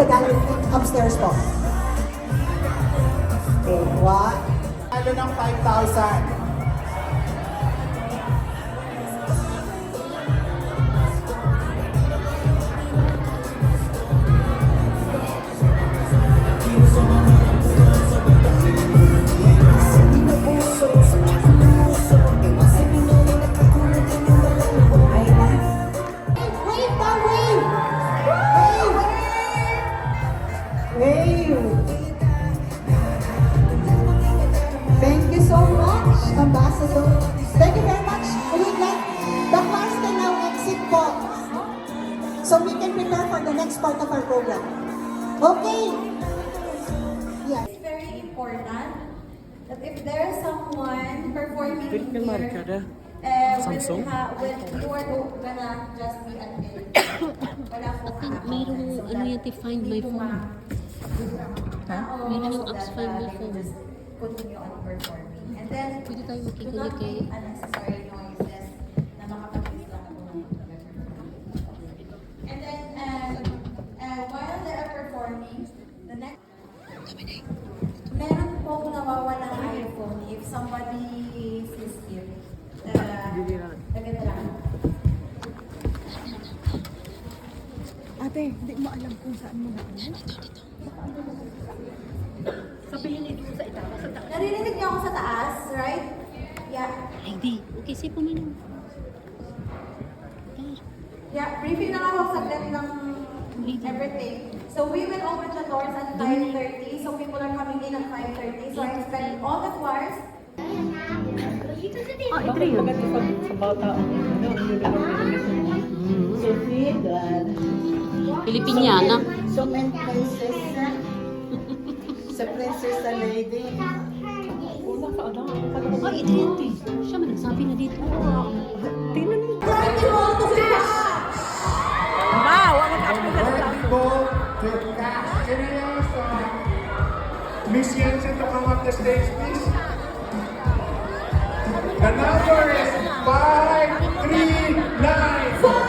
the gallery upstairs po. Okay, what? Ano ng 5,000? Thank you so much, Ambassador. Thank you very much. We'd like the class can now exit po. So we can prepare for the next part of our program. Okay. Yeah. It's very important that if there is someone performing here, with you are gonna just be an edit. Wala po Mayroong ano yan, find my phone. Meron yung apps find my phone. Just continue on performing. And then, Pwede tayo do not makikinig kay... make unnecessary noises na makapag-is lang ako ng And then, while they are performing, the next... Meron pong nawawalang iPhone if somebody sees you. Ganito lang. Ate, hindi mo alam kung saan mo na. Sabihin niyo sa itaas. Narinig niyo ako sa taas, right? Yeah. Ay, di. Okay, sige po man. Yeah, briefing lang ako saglit ng everything. So we will open the doors at 5:30. So people are coming in at 5:30. So I expect all the choirs. Ito yun. Pilipiniana. So many princess. Sa princess lady. Ay, ito yun. Siya man nagsabi na dito. Tingnan mo. Go to cash. Can I ask Miss Jensen to come up the stage, please? The number is 539.